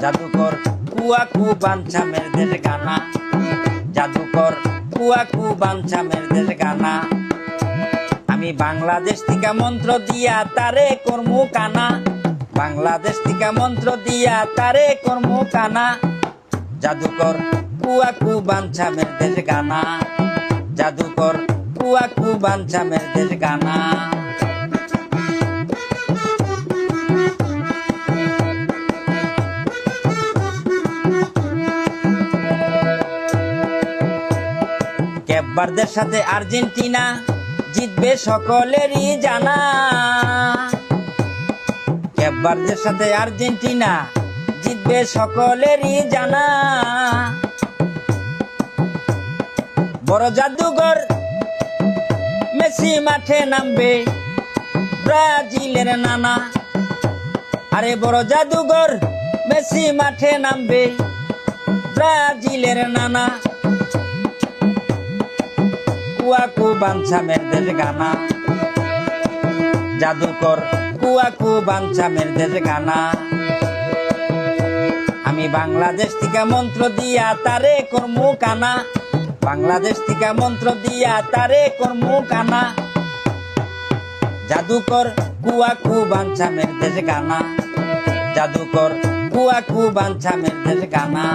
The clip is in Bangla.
জাদুকর কুয়াকু বাঞ্ছা মেরদের গানা, জাদুকর কুয়াকু বাঞ্ছা মেরদের গানা। আমি বাংলাদেশ থেকে মন্ত্র দিয়া তারে কর্মু কানা, বাংলাদেশ থেকে মন্ত্র দিয়া তারে কর্মু কানা। জাদুকর কুয়াকু বাঞ্ছা মেরদের গানা, জাদুকর কুয়াকু বাঞ্ছা মেরদের গানা। ক্যাপভার্দের সাথে আর্জেন্টিনা জিতবে সকলেরই জানা, ক্যাপভার্দের সাথে আর্জেন্টিনা জিতবে সকলেরই জানা। বড় জাদুঘর মেসি মাঠে নামবে ব্রাজিলের নানা, আরে বড় জাদুঘর মেসি মাঠে নামবে ব্রাজিলের নানা। কুয়াকু বাঞ্ছা মেরদের গানা, জাদুকর কুয়াকু বাঞ্ছা মেরদের গানা। আমি বাংলাদেশ থেকে মন্ত্র দিয়া তারে কর্মু কানা, বাংলাদেশ থেকে মন্ত্র দিয়া তারে কর্মু কানা। জাদুকর কুয়াকু বাঞ্ছা মেরদের গানা, জাদুকর কুয়াকু বাঞ্ছা মেরদের গানা।